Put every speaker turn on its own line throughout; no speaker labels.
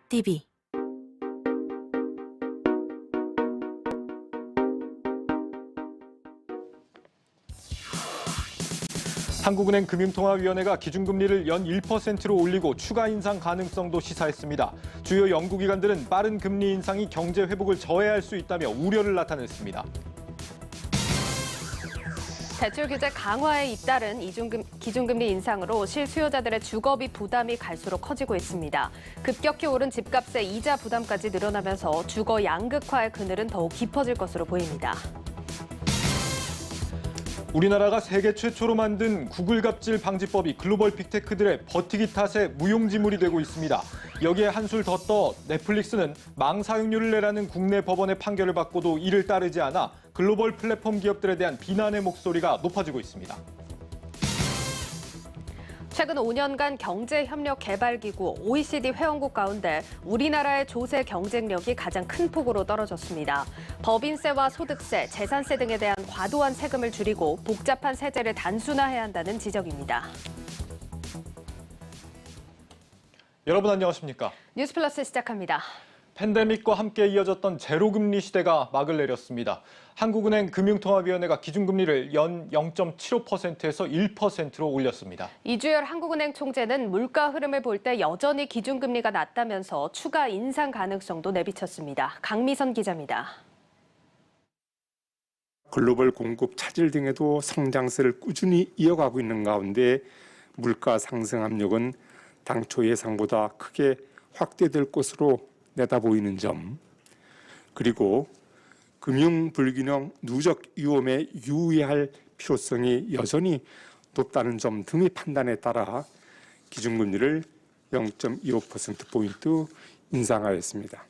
TV
한국은행 금융통화위원회가 기준금리를 연 1%로 올리고 추가 인상 가능성도 시사했습니다. 주요 연구기관들은 빠른 금리 인상이 경제 회복을 저해할 수 있다며 우려를 나타냈습니다.
대출 규제 강화에 잇따른 기준금리 인상으로 실수요자들의 주거비 부담이 갈수록 커지고 있습니다. 급격히 오른 집값의 이자 부담까지 늘어나면서 주거 양극화의 그늘은 더욱 깊어질 것으로 보입니다.
우리나라가 세계 최초로 만든 구글 갑질 방지법이 글로벌 빅테크들의 버티기 탓에 무용지물이 되고 있습니다. 여기에 한술 더 떠 넷플릭스는 망 사용료를 내라는 국내 법원의 판결을 받고도 이를 따르지 않아 글로벌 플랫폼 기업들에 대한 비난의 목소리가 높아지고 있습니다.
최근 5년간 경제협력개발기구 OECD 회원국 가운데 우리나라의 조세 경쟁력이 가장 큰 폭으로 떨어졌습니다. 법인세와 소득세, 재산세 등에 대한 과도한 세금을 줄이고 복잡한 세제를 단순화해야 한다는 지적입니다.
여러분 안녕하십니까?
뉴스플러스 시작합니다.
팬데믹과 함께 이어졌던 제로금리 시대가 막을 내렸습니다. 한국은행 금융통화위원회가 기준금리를 연 0.75%에서 1%로 올렸습니다.
이주열 한국은행 총재는 물가 흐름을 볼 때 여전히 기준금리가 낮다면서 추가 인상 가능성도 내비쳤습니다. 강미선 기자입니다.
글로벌 공급 차질 등에도 성장세를 꾸준히 이어가고 있는 가운데 물가 상승 압력은 당초 예상보다 크게 확대될 것으로 내다보이는 점, 그리고 금융 불균형 누적 위험에 유의할 필요성이 여전히 높다는 점 등의 판단에 따라 기준금리를 0.25%포인트 인상하였습니다.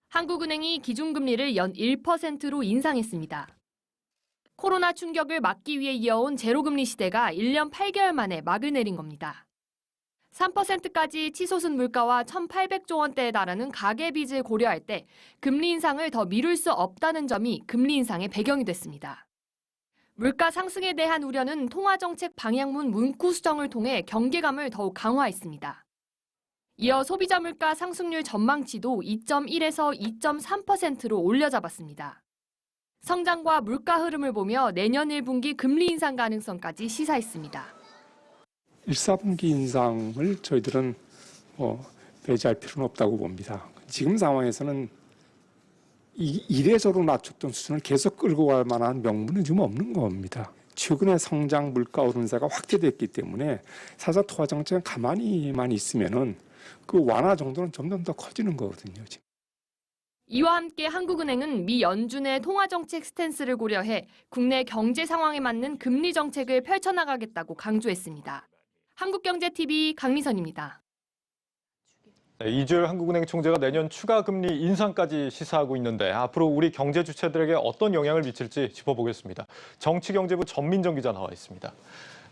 한국은행이 기준금리를 연 1%로 인상했습니다. 코로나 충격을 막기 위해 이어온 제로금리 시대가 1년 8개월 만에 막을 내린 겁니다. 3%까지 치솟은 물가와 1,800조 원대에 달하는 가계빚을 고려할 때 금리 인상을 더 미룰 수 없다는 점이 금리 인상의 배경이 됐습니다. 물가 상승에 대한 우려는 통화정책 방향문 문구 수정을 통해 경계감을 더욱 강화했습니다. 이어 소비자 물가 상승률 전망치도 2.1에서 2.3%로 올려잡았습니다. 성장과 물가 흐름을 보며 내년 1분기 금리 인상 가능성까지 시사했습니다.
1, 4분기 인상을 저희들은 배제할 필요는 없다고 봅니다. 지금 상황에서는 이래저래 낮췄던 수준을 계속 끌고 갈 만한 명분은 지금 없는 겁니다. 최근에 성장 물가 오름세가 확대됐기 때문에 사자 통화 정책은 가만히만 있으면은 그 완화 정도는 점점 더 커지는 거거든요. 지금.
이와 함께 한국은행은 미 연준의 통화정책 스탠스를 고려해 국내 경제 상황에 맞는 금리 정책을 펼쳐나가겠다고 강조했습니다. 한국경제TV 강미선입니다.
네, 이주열 한국은행 총재가 내년 추가 금리 인상까지 시사하고 있는데 앞으로 우리 경제 주체들에게 어떤 영향을 미칠지 짚어보겠습니다. 정치경제부 전민정 기자 나와 있습니다.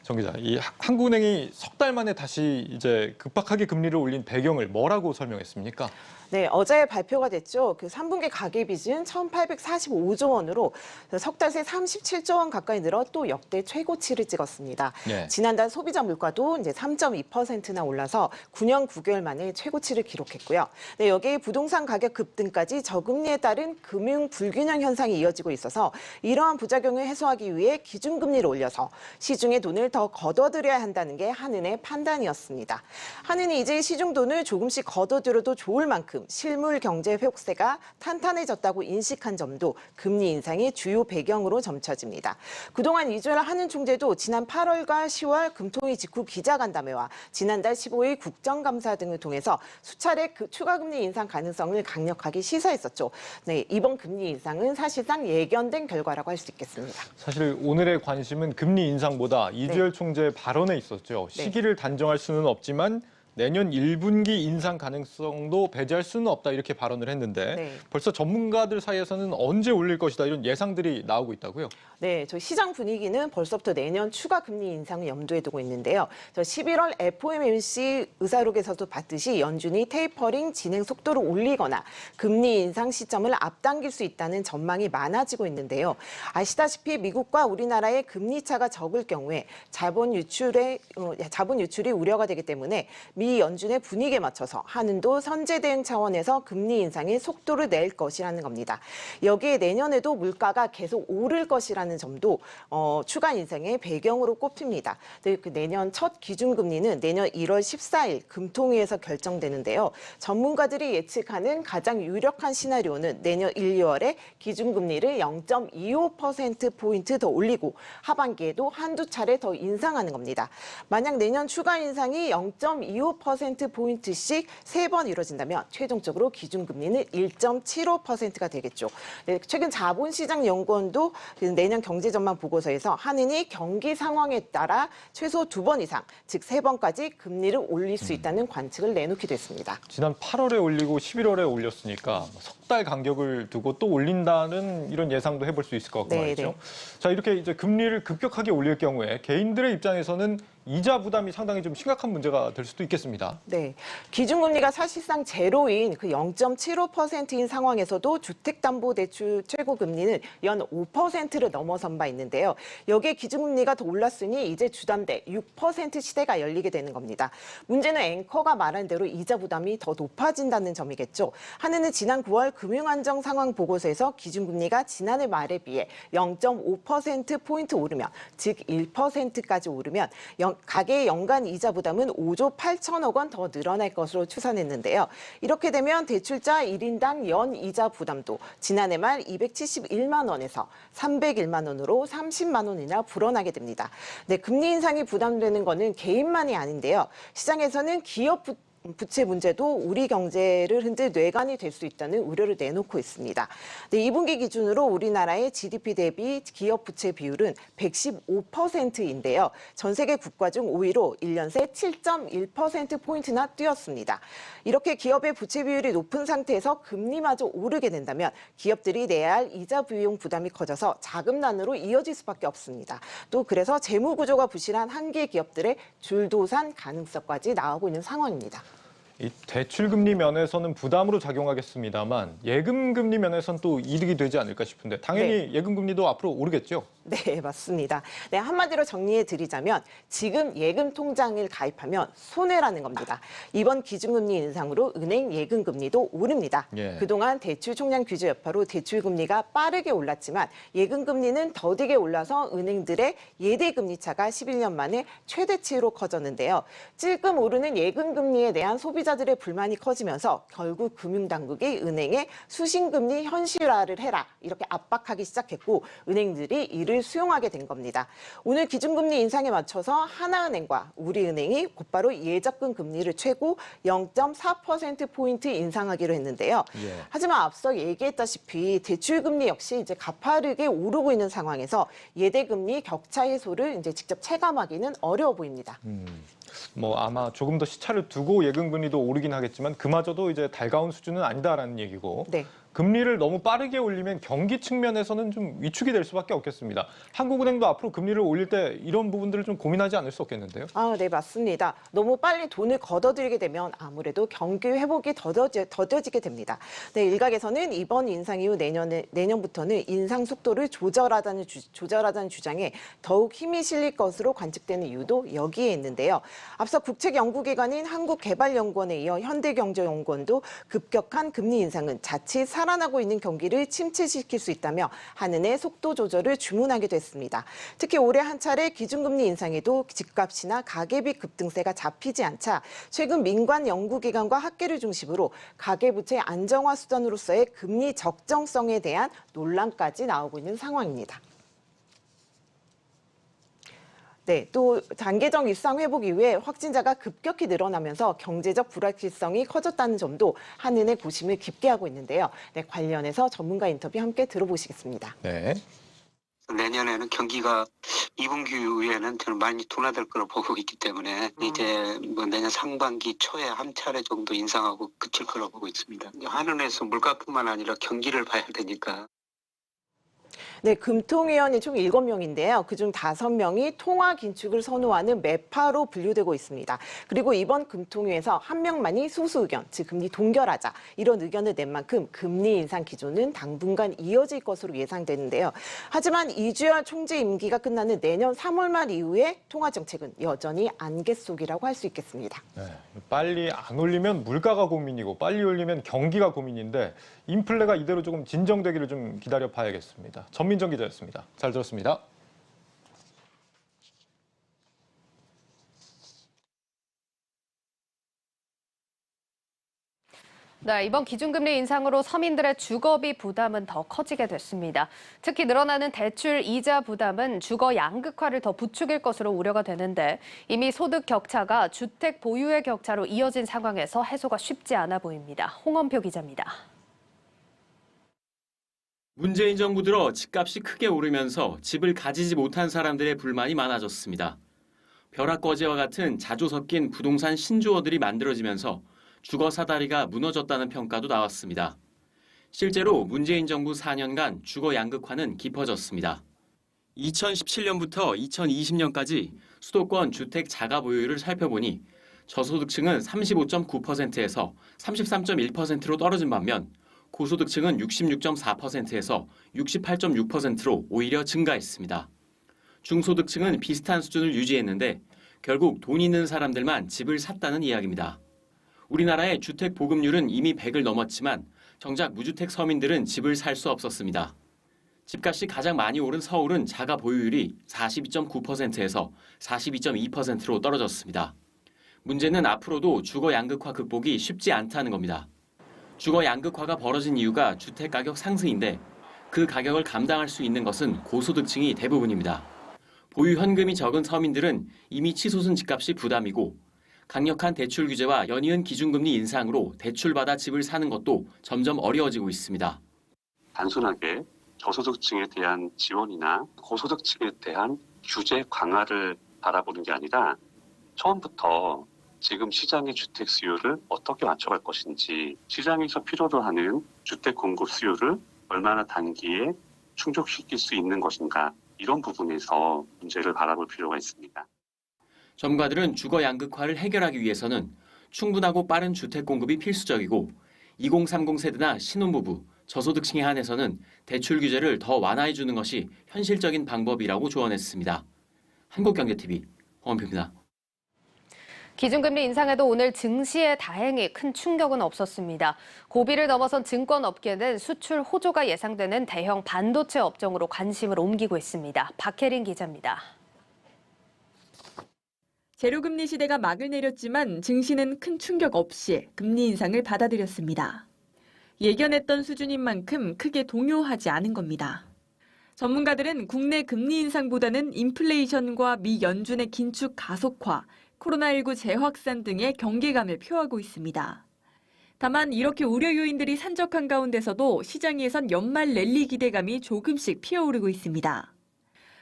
정 기자, 이 한국은행이 석 달 만에 다시 이제 급박하게 금리를 올린 배경을 뭐라고 설명했습니까?
네, 어제 발표가 됐죠. 그 3분기 가계빚은 1,845조 원으로 석 달 새 37조 원 가까이 늘어 또 역대 최고치를 찍었습니다.
네.
지난달 소비자 물가도 이제 3.2%나 올라서 9년 9개월 만에 최고치를 기록했고요. 네, 여기에 부동산 가격 급등까지 저금리에 따른 금융 불균형 현상이 이어지고 있어서 이러한 부작용을 해소하기 위해 기준금리를 올려서 시중에 돈을 더 걷어들여야 한다는 게 한은의 판단이었습니다. 한은이 이제 시중 돈을 조금씩 걷어들여도 좋을 만큼 실물 경제 회복세가 탄탄해졌다고 인식한 점도 금리 인상의 주요 배경으로 점쳐집니다. 그동안 이주열 한은 총재도 지난 8월과 10월 금통위 직후 기자간담회와 지난달 15일 국정감사 등을 통해서 수차례 그 추가 금리 인상 가능성을 강력하게 시사했었죠. 네, 이번 금리 인상은 사실상 예견된 결과라고 할 수 있겠습니다.
사실 오늘의 관심은 금리 인상보다 이주열 총재의 발언에 있었죠. 시기를 단정할 수는 없지만 내년 1분기 인상 가능성도 배제할 수는 없다 이렇게 발언을 했는데 벌써 전문가들 사이에서는 언제 올릴 것이다 이런 예상들이 나오고 있다고요?
네, 저 시장 분위기는 벌써부터 내년 추가 금리 인상을 염두에 두고 있는데요. 저 11월 FOMC 의사록에서도 봤듯이 연준이 테이퍼링 진행 속도를 올리거나 금리 인상 시점을 앞당길 수 있다는 전망이 많아지고 있는데요. 아시다시피 미국과 우리나라의 금리 차가 적을 경우에 자본 유출이 우려가 되기 때문에 미 연준의 분위기에 맞춰서 한은도 선제 대응 차원에서 금리 인상의 속도를 낼 것이라는 겁니다. 여기에 내년에도 물가가 계속 오를 것이라는 점도 추가 인상의 배경으로 꼽힙니다. 그 내년 첫 기준금리는 내년 1월 14일 금통위에서 결정되는데요. 전문가들이 예측하는 가장 유력한 시나리오는 내년 1, 2월에 기준금리를 0.25%포인트 더 올리고 하반기에도 한두 차례 더 인상하는 겁니다. 만약 내년 추가 인상이 0.25%포인트씩 3번 이루어진다면 최종적으로 기준금리는 1.75%가 되겠죠. 네, 최근 자본시장연구원도 내년 경제전망 보고서에서 한은이 경기 상황에 따라 최소 2번 이상, 즉 3번까지 금리를 올릴 수 있다는 관측을 내놓기도 했습니다.
지난 8월에 올리고 11월에 올렸으니까 석 달 간격을 두고 또 올린다는 이런 예상도 해볼 수 있을 것 같고 말이죠.
네.
자, 이렇게 이제 금리를 급격하게 올릴 경우에 개인들의 입장에서는 이자 부담이 상당히 좀 심각한 문제가 될 수도 있겠습니다.
네, 기준금리가 사실상 제로인 그 0.75%인 상황에서도 주택담보대출 최고금리는 연 5%를 넘어선 바 있는데요. 여기에 기준금리가 더 올랐으니 이제 주담대 6% 시대가 열리게 되는 겁니다. 문제는 앵커가 말한 대로 이자 부담이 더 높아진다는 점이겠죠. 한은은 지난 9월 금융안정 상황 보고서에서 기준금리가 지난해 말에 비해 0.5%포인트 오르면, 즉 1%까지 오르면 가계의 연간 이자 부담은 5조 8천억 원 더 늘어날 것으로 추산했는데요. 이렇게 되면 대출자 1인당 연 이자 부담도 지난해 말 271만 원에서 301만 원으로 30만 원이나 불어나게 됩니다. 네, 금리 인상이 부담되는 것은 개인만이 아닌데요. 시장에서는 기업 부채 문제도 우리 경제를 흔들 뇌관이 될 수 있다는 우려를 내놓고 있습니다. 네, 2분기 기준으로 우리나라의 GDP 대비 기업 부채 비율은 115%인데요. 전 세계 국가 중 5위로 1년 새 7.1%포인트나 뛰었습니다. 이렇게 기업의 부채 비율이 높은 상태에서 금리마저 오르게 된다면 기업들이 내야 할 이자 비용 부담이 커져서 자금난으로 이어질 수밖에 없습니다. 또 그래서 재무 구조가 부실한 한계 기업들의 줄도산 가능성까지 나오고 있는 상황입니다.
이 대출금리 면에서는 부담으로 작용하겠습니다만 예금금리 면에서는 또 이득이 되지 않을까 싶은데 당연히 예금금리도 앞으로 오르겠죠?
네, 맞습니다. 네, 한마디로 정리해 드리자면 지금 예금 통장을 가입하면 손해라는 겁니다. 이번 기준금리 인상으로 은행 예금금리도 오릅니다.
예.
그동안 대출 총량 규제 여파로 대출금리가 빠르게 올랐지만 예금금리는 더디게 올라서 은행들의 예대금리 차가 11년 만에 최대치로 커졌는데요. 찔끔 오르는 예금금리에 대한 소비자들의 불만이 커지면서 결국 금융당국이 은행에 수신금리 현실화를 해라 이렇게 압박하기 시작했고 은행들이 이를 수용하게 된 겁니다. 오늘 기준금리 인상에 맞춰서 하나은행과 우리은행이 곧바로 예적금 금리를 최고 0.4%포인트 인상하기로 했는데요.
예.
하지만 앞서 얘기했다시피 대출금리 역시 이제 가파르게 오르고 있는 상황에서 예대금리 격차 해소를 이제 직접 체감하기는 어려워 보입니다.
뭐 아마 조금 더 시차를 두고 예금금리도 오르긴 하겠지만 그마저도 이제 달가운 수준은 아니다라는 얘기고
네.
금리를 너무 빠르게 올리면 경기 측면에서는 좀 위축이 될 수밖에 없겠습니다. 한국은행도 앞으로 금리를 올릴 때 이런 부분들을 좀 고민하지 않을 수 없겠는데요?
네, 맞습니다. 너무 빨리 돈을 걷어들이게 되면 아무래도 경기 회복이 더뎌지게 됩니다. 네, 일각에서는 이번 인상 이후 내년부터는 인상 속도를 조절하자는 주장에 더욱 힘이 실릴 것으로 관측되는 이유도 여기에 있는데요. 앞서 국책연구기관인 한국개발연구원에 이어 현대경제연구원도 급격한 금리 인상은 자칫 살아나고 있는 경기를 침체시킬 수 있다며 한은의 속도 조절을 주문하기도 했습니다. 특히 올해 한 차례 기준금리 인상에도 집값이나 가계비 급등세가 잡히지 않자 최근 민관 연구기관과 학계를 중심으로 가계부채 안정화 수단으로서의 금리 적정성에 대한 논란까지 나오고 있는 상황입니다. 네, 또 단계적 일상 회복 이후에 확진자가 급격히 늘어나면서 경제적 불확실성이 커졌다는 점도 한은의 고심을 깊게 하고 있는데요. 네, 관련해서 전문가 인터뷰 함께 들어보시겠습니다.
네.
내년에는 경기가 2분기 이후에는 저는 많이 둔화될 거로 보고 있기 때문에 이제 뭐 내년 상반기 초에 한 차례 정도 인상하고 그칠 거로 보고 있습니다. 한은에서 물가뿐만 아니라 경기를 봐야 되니까.
네, 금통위원이 총 7명인데요. 그중 5명이 통화 긴축을 선호하는 매파로 분류되고 있습니다. 그리고 이번 금통위에서 1명만이 소수 의견, 즉 금리 동결하자 이런 의견을 낸 만큼 금리 인상 기조는 당분간 이어질 것으로 예상되는데요. 하지만 이주열 총재 임기가 끝나는 내년 3월 말 이후에 통화 정책은 여전히 안개 속이라고 할 수 있겠습니다.
네, 빨리 안 올리면 물가가 고민이고 빨리 올리면 경기가 고민인데 인플레가 이대로 조금 진정되기를 좀 기다려 봐야겠습니다. 전민정 기자였습니다. 잘 들었습니다.
네, 이번 기준금리 인상으로 서민들의 주거비 부담은 더 커지게 됐습니다. 특히 늘어나는 대출 이자 부담은 주거 양극화를 더 부추길 것으로 우려가 되는데 이미 소득 격차가 주택 보유의 격차로 이어진 상황에서 해소가 쉽지 않아 보입니다. 홍원표 기자입니다.
문재인 정부 들어 집값이 크게 오르면서 집을 가지지 못한 사람들의 불만이 많아졌습니다. 벼락거지와 같은 자주 섞인 부동산 신주어들이 만들어지면서 주거 사다리가 무너졌다는 평가도 나왔습니다. 실제로 문재인 정부 4년간 주거 양극화는 깊어졌습니다. 2017년부터 2020년까지 수도권 주택 자가 보유율을 살펴보니 저소득층은 35.9%에서 33.1%로 떨어진 반면 고소득층은 66.4%에서 68.6%로 오히려 증가했습니다. 중소득층은 비슷한 수준을 유지했는데 결국 돈 있는 사람들만 집을 샀다는 이야기입니다. 우리나라의 주택 보급률은 이미 100을 넘었지만 정작 무주택 서민들은 집을 살 수 없었습니다. 집값이 가장 많이 오른 서울은 자가 보유율이 42.9%에서 42.2%로 떨어졌습니다. 문제는 앞으로도 주거 양극화 극복이 쉽지 않다는 겁니다. 주거 양극화가 벌어진 이유가 주택 가격 상승인데 그 가격을 감당할 수 있는 것은 고소득층이 대부분입니다. 보유 현금이 적은 서민들은 이미 치솟은 집값이 부담이고 강력한 대출 규제와 연이은 기준금리 인상으로 대출받아 집을 사는 것도 점점 어려워지고 있습니다.
단순하게 저소득층에 대한 지원이나 고소득층에 대한 규제 강화를 바라보는 게 아니라 처음부터 지금 시장의 주택 수요를 어떻게 맞춰갈 것인지, 시장에서 필요로 하는 주택 공급 수요를 얼마나 단기에 충족시킬 수 있는 것인가, 이런 부분에서 문제를 바라볼 필요가 있습니다.
전문가들은 주거 양극화를 해결하기 위해서는 충분하고 빠른 주택 공급이 필수적이고 2030 세대나 신혼부부, 저소득층에 한해서는 대출 규제를 더 완화해 주는 것이 현실적인 방법이라고 조언했습니다. 한국경제TV 홍원표입니다.
기준금리 인상에도 오늘 증시에 다행히 큰 충격은 없었습니다. 고비를 넘어선 증권업계는 수출 호조가 예상되는 대형 반도체 업종으로 관심을 옮기고 있습니다. 박혜린 기자입니다.
제로금리 시대가 막을 내렸지만 증시는 큰 충격 없이 금리 인상을 받아들였습니다. 예견했던 수준인 만큼 크게 동요하지 않은 겁니다. 전문가들은 국내 금리 인상보다는 인플레이션과 미 연준의 긴축 가속화, 코로나19 재확산 등의 경계감을 표하고 있습니다. 다만 이렇게 우려 요인들이 산적한 가운데서도 시장에선 연말 랠리 기대감이 조금씩 피어오르고 있습니다.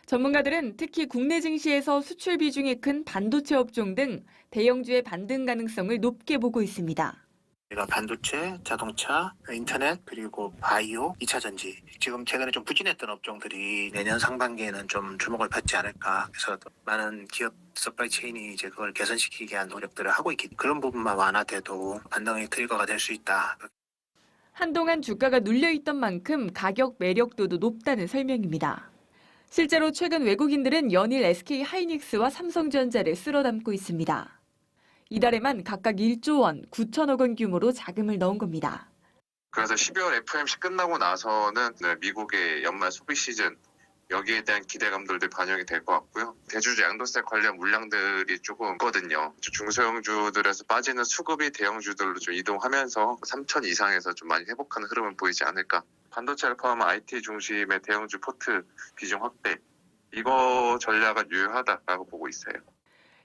전문가들은 특히 국내 증시에서 수출 비중이 큰 반도체 업종 등 대형주의 반등 가능성을 높게 보고 있습니다.
반도체, 자동차, 인터넷, 그리고 바이오, 2차 전지. 지금 최근에 좀 부진했던 업종들이 내년 상반기에는 좀 주목을 받지 않을까. 그래서 많은 기업 서플라이 체인이 이제 그걸 개선시키기 위한 노력들을 하고 있기 때문에 그런 부분만 완화돼도 반등의 트리거가 될 수 있다.
한동안 주가가 눌려있던 만큼 가격 매력도도 높다는 설명입니다. 실제로 최근 외국인들은 연일 SK 하이닉스와 삼성전자를 쓸어담고 있습니다. 이달에만 각각 1조 원, 9천억 원 규모로 자금을 넣은 겁니다.
그래서 12월 FOMC 끝나고 나서는 미국의 연말 소비 시즌, 여기에 대한 기대감들도 반영이 될 것 같고요. 대주주 양도세 관련 물량들이 조금 있거든요. 중소형주들에서 빠지는 수급이 대형주들로 좀 이동하면서 3천 이상에서 좀 많이 회복하는 흐름은 보이지 않을까. 반도체를 포함한 IT 중심의 대형주 포트 비중 확대, 이거 전략은 유효하다라고 보고 있어요.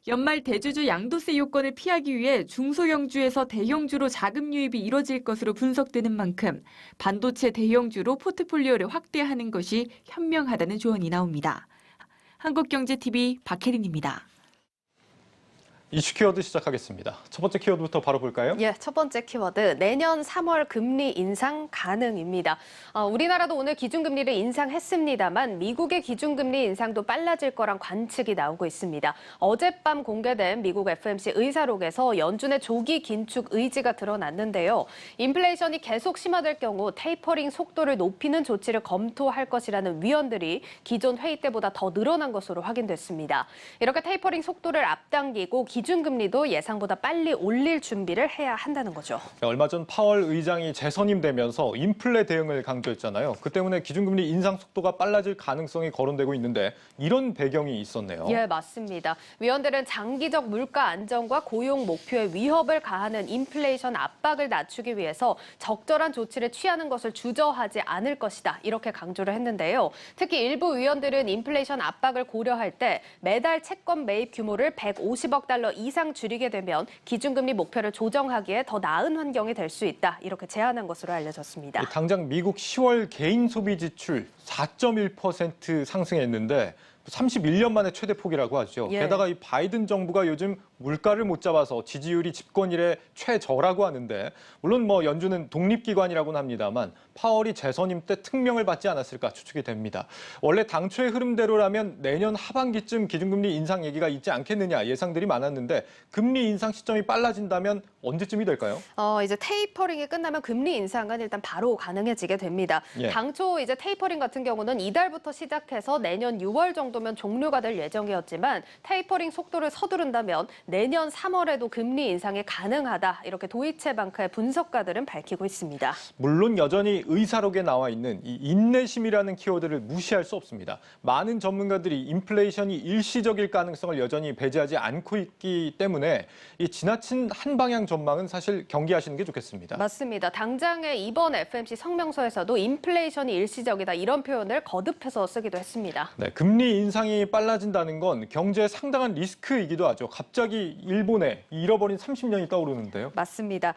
연말 대주주 양도세 요건을 피하기 위해 중소형주에서 대형주로 자금 유입이 이뤄질 것으로 분석되는 만큼 반도체 대형주로 포트폴리오를 확대하는 것이 현명하다는 조언이 나옵니다. 한국경제TV 박혜린입니다.
이슈 키워드 시작하겠습니다. 첫 번째 키워드부터 바로 볼까요?
예, 첫 번째 키워드 내년 3월 금리 인상 가능입니다. 우리나라도 오늘 기준금리를 인상했습니다만 미국의 기준금리 인상도 빨라질 거란 관측이 나오고 있습니다. 어젯밤 공개된 미국 FOMC 의사록에서 연준의 조기 긴축 의지가 드러났는데요. 인플레이션이 계속 심화될 경우 테이퍼링 속도를 높이는 조치를 검토할 것이라는 위원들이 기존 회의 때보다 더 늘어난 것으로 확인됐습니다. 이렇게 테이퍼링 속도를 앞당기고 기준금리도 예상보다 빨리 올릴 준비를 해야 한다는 거죠.
얼마 전 파월 의장이 재선임되면서 인플레 대응을 강조했잖아요. 그 때문에 기준금리 인상 속도가 빨라질 가능성이 거론되고 있는데 이런 배경이 있었네요.
예, 맞습니다. 위원들은 장기적 물가 안정과 고용 목표에 위협을 가하는 인플레이션 압박을 낮추기 위해서 적절한 조치를 취하는 것을 주저하지 않을 것이다. 이렇게 강조를 했는데요. 특히 일부 위원들은 인플레이션 압박을 고려할 때 매달 채권 매입 규모를 150억 달러 이상 줄이게 되면 기준금리 목표를 조정하기에 더 나은 환경이 될 수 있다. 이렇게 제안한 것으로 알려졌습니다.
당장 미국 10월 개인 소비 지출 4.1% 상승했는데 31년 만에 최대 폭이라고 하죠.
예.
게다가 이 바이든 정부가 요즘 물가를 못 잡아서 지지율이 집권 이래 최저라고 하는데 물론 연준은 독립기관이라고는 합니다만 파월이 재선임 때 특명을 받지 않았을까 추측이 됩니다. 원래 당초의 흐름대로라면 내년 하반기쯤 기준금리 인상 얘기가 있지 않겠느냐 예상들이 많았는데 금리 인상 시점이 빨라진다면 언제쯤이 될까요?
이제 테이퍼링이 끝나면 금리 인상은 일단 바로 가능해지게 됩니다.
예.
당초 이제 테이퍼링 같은 경우는 이달부터 시작해서 내년 6월 정도면 종료가 될 예정이었지만 테이퍼링 속도를 서두른다면 내년 3월에도 금리 인상이 가능하다. 이렇게 도이체방크의 분석가들은 밝히고 있습니다.
물론 여전히 의사록에 나와 있는 이 인내심이라는 키워드를 무시할 수 없습니다. 많은 전문가들이 인플레이션이 일시적일 가능성을 여전히 배제하지 않고 있기 때문에 이 지나친 한 방향 전망은 사실 경계하시는 게 좋겠습니다.
맞습니다. 당장의 이번 FOMC 성명서에서도 인플레이션이 일시적이다 이런 표현을 거듭해서 쓰기도 했습니다.
네, 금리 인상이 빨라진다는 건 경제에 상당한 리스크이기도 하죠. 갑자기 일본에 잃어버린 30년이 떠오르는데요.
맞습니다.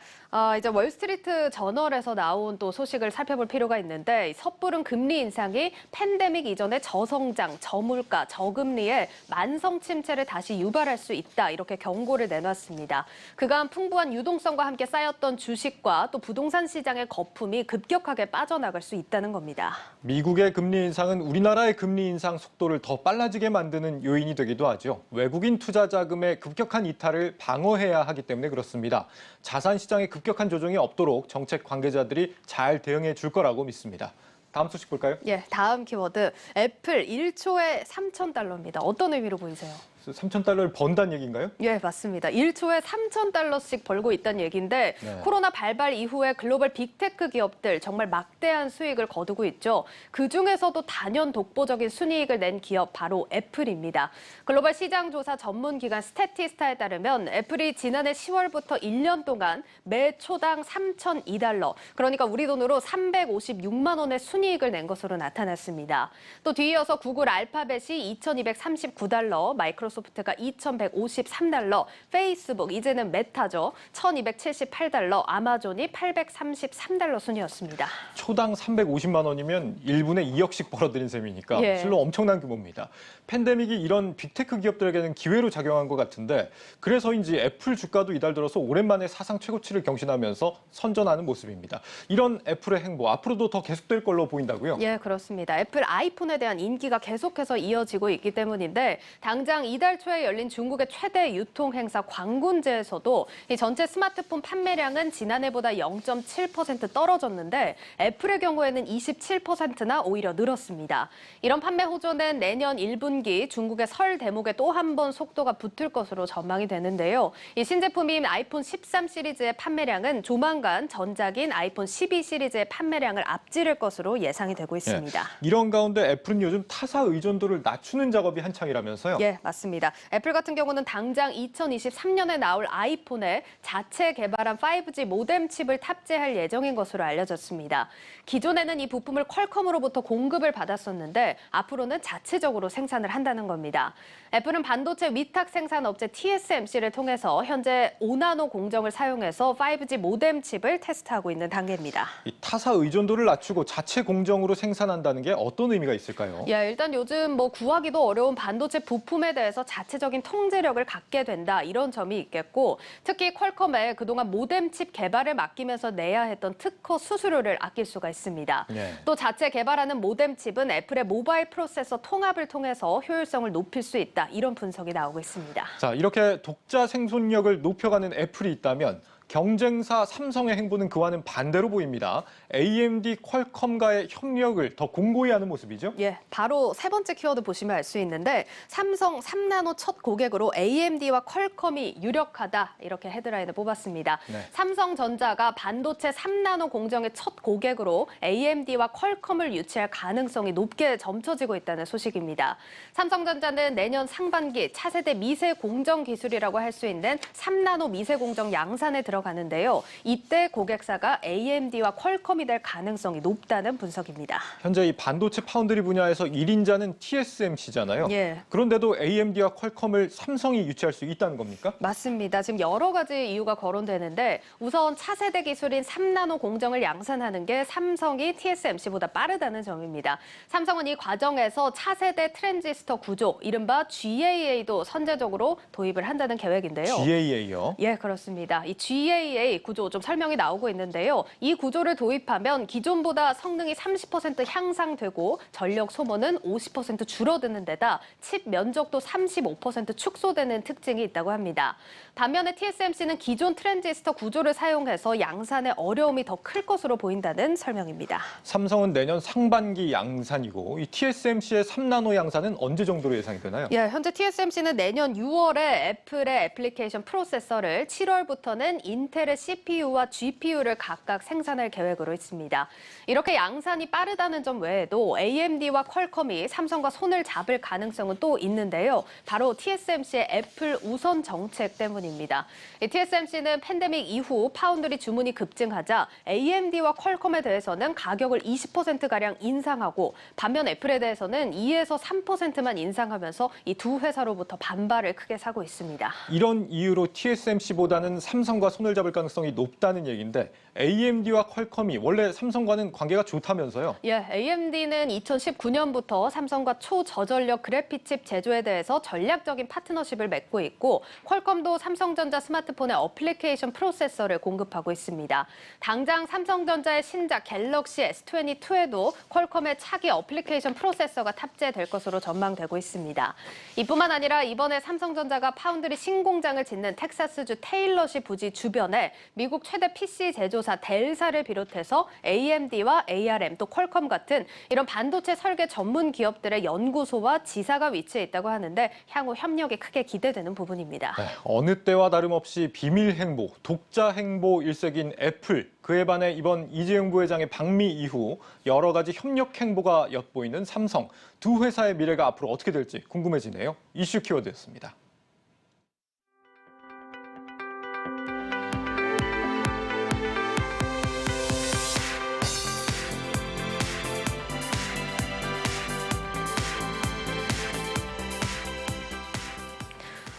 이제 월스트리트 저널에서 나온 또 소식을 살펴볼 필요가 있는데 섣부른 금리 인상이 팬데믹 이전의 저성장, 저물가, 저금리에 만성 침체를 다시 유발할 수 있다. 이렇게 경고를 내놨습니다. 그간 풍부한 유동성과 함께 쌓였던 주식과 또 부동산 시장의 거품이 급격하게 빠져나갈 수 있다는 겁니다.
미국의 금리 인상은 우리나라의 금리 인상 속도를 더 빨라지게 만드는 요인이 되기도 하죠. 외국인 투자 자금의 급격한 이탈을 방어해야 하기 때문에 그렇습니다. 자산 시장의 급격한 조정이 없도록 정책 관계자들이 잘 대응해 줄 거라고 믿습니다. 다음 소식 볼까요?
예, 다음 키워드 애플 1초에 3,000달러입니다. 어떤 의미로 보이세요?
3,000달러를 번다는 얘기인가요?
예, 맞습니다. 1초에 3,000달러씩 벌고 있다는 얘기인데
네.
코로나 발발 이후에 글로벌 빅테크 기업들 정말 막대한 수익을 거두고 있죠. 그중에서도 단연 독보적인 순이익을 낸 기업 바로 애플입니다. 글로벌 시장 조사 전문 기관 스태티스타에 따르면 애플이 지난해 10월부터 1년 동안 매 초당 3,002달러, 그러니까 우리 돈으로 356만 원의 순이익을 낸 것으로 나타났습니다. 또 뒤이어서 구글 알파벳이 2,239달러, 마이크로소프트가 2,153달러, 페이스북, 이제는 메타죠. 1,278달러, 아마존이 833달러 순이었습니다.
초당 350만 원이면 1분에 2억씩 벌어들인 셈이니까
예.
실로 엄청난 규모입니다. 팬데믹이 이런 빅테크 기업들에게는 기회로 작용한 것 같은데 그래서인지 애플 주가도 이달 들어서 오랜만에 사상 최고치를 경신하면서 선전하는 모습입니다. 이런 애플의 행보 앞으로도 더 계속될 걸로 보인다고요?
예, 그렇습니다. 애플 아이폰에 대한 인기가 계속해서 이어지고 있기 때문인데 당장 이달 초에 열린 중국의 최대 유통 행사 광군제에서도 이 전체 스마트폰 판매량은 지난해보다 0.7% 떨어졌는데 애플의 경우에는 27%나 오히려 늘었습니다. 이런 판매 호조는 내년 1분기 중국의 설 대목에 또 한 번 속도가 붙을 것으로 전망이 되는데요. 이 신제품인 아이폰 13 시리즈의 판매량은 조만간 전작인 아이폰 12 시리즈의 판매량을 앞지를 것으로 예상이 되고 있습니다.
예, 이런 가운데 애플은 요즘 타사 의존도를 낮추는 작업이 한창이라면서요?
예, 맞습니다. 애플 같은 경우는 당장 2023년에 나올 아이폰에 자체 개발한 5G 모뎀 칩을 탑재할 예정인 것으로 알려졌습니다. 기존에는 이 부품을 퀄컴으로부터 공급을 받았었는데 앞으로는 자체적으로 생산을 한다는 겁니다. 애플은 반도체 위탁 생산 업체 TSMC를 통해서 현재 5나노 공정을 사용해서 5G 모뎀 칩을 테스트하고 있는 단계입니다.
이 타사 의존도를 낮추고 자체 공정으로 생산한다는 게 어떤 의미가 있을까요?
예, 일단 요즘 구하기도 어려운 반도체 부품에 대해서 시장에서 자체적인 통제력을 갖게 된다 이런 점이 있겠고 특히 퀄컴에 그동안 모뎀 칩 개발을 맡기면서 내야 했던 특허 수수료를 아낄 수가 있습니다.
네.
또 자체 개발하는 모뎀 칩은 애플의 모바일 프로세서 통합을 통해서 효율성을 높일 수 있다 이런 분석이 나오고 있습니다.
자, 이렇게 독자 생존력을 높여가는 애플이 있다면 경쟁사 삼성의 행보는 그와는 반대로 보입니다. AMD, 퀄컴과의 협력을 더 공고히 하는 모습이죠?
예, 바로 세 번째 키워드 보시면 알 수 있는데 삼성 3나노 첫 고객으로 AMD와 퀄컴이 유력하다 이렇게 헤드라인을 뽑았습니다.
네.
삼성전자가 반도체 3나노 공정의 첫 고객으로 AMD와 퀄컴을 유치할 가능성이 높게 점쳐지고 있다는 소식입니다. 삼성전자는 내년 상반기 차세대 미세 공정 기술이라고 할 수 있는 3나노 미세 공정 양산에 들어가는데요. 이때 고객사가 AMD와 퀄컴이 될 가능성이 높다는 분석입니다.
현재 이 반도체 파운드리 분야에서 1인자는 TSMC잖아요.
예.
그런데도 AMD와 퀄컴을 삼성이 유치할 수 있다는 겁니까?
맞습니다. 지금 여러 가지 이유가 거론되는데 우선 차세대 기술인 3나노 공정을 양산하는 게 삼성이 TSMC보다 빠르다는 점입니다. 삼성은 이 과정에서 차세대 트랜지스터 구조, 이른바 GAA도 선제적으로 도입을 한다는 계획인데요.
GAA요?
예, 그렇습니다. 이 GAA 구조 좀 설명이 나오고 있는데요. 이 구조를 도입하면 기존보다 성능이 30% 향상되고 전력 소모는 50% 줄어드는 데다 칩 면적도 35% 축소되는 특징이 있다고 합니다. 반면에 TSMC는 기존 트랜지스터 구조를 사용해서 양산의 어려움이 더 클 것으로 보인다는 설명입니다.
삼성은 내년 상반기 양산이고 이 TSMC의 3나노 양산은 언제 정도로 예상이 되나요?
예, 현재 TSMC는 내년 6월에 애플의 애플리케이션 프로세서를 7월부터는 인텔의 CPU와 GPU를 각각 생산할 계획으로 있습니다. 이렇게 양산이 빠르다는 점 외에도 AMD와 퀄컴이 삼성과 손을 잡을 가능성은 또 있는데요. 바로 TSMC의 애플 우선 정책 때문입니다. TSMC는 팬데믹 이후 파운드리 주문이 급증하자 AMD와 퀄컴에 대해서는 가격을 20%가량 인상하고 반면 애플에 대해서는 2에서 3%만 인상하면서 이 두 회사로부터 반발을 크게 사고 있습니다.
이런 이유로 TSMC보다는 삼성과 손을 잡을 가능성이 높다는 얘기인데 AMD와 퀄컴이 원래 삼성과는 관계가 좋다면서요?
예, AMD는 2019년부터 삼성과 초저전력 그래픽칩 제조에 대해서 전략적인 파트너십을 맺고 있고 퀄컴도 삼성전자 스마트폰의 어플리케이션 프로세서를 공급하고 있습니다. 당장 삼성전자의 신작 갤럭시 S22에도 퀄컴의 차기 어플리케이션 프로세서가 탑재될 것으로 전망되고 있습니다. 이뿐만 아니라 이번에 삼성전자가 파운드리 신공장을 짓는 텍사스주 테일러시 부지 주변에 미국 최대 PC 제조사 델사를 비롯해서 AMD와 ARM 또 퀄컴 같은 이런 반도체 설계 전문 기업들의 연구소와 지사가 위치해 있다고 하는데 향후 협력이 크게 기대되는 부분입니다.
네, 어느 때와 다름없이 비밀 행보, 독자 행보 일색인 애플. 그에 반해 이번 이재용 부회장의 방미 이후 여러 가지 협력 행보가 엿보이는 삼성. 두 회사의 미래가 앞으로 어떻게 될지 궁금해지네요. 이슈 키워드였습니다.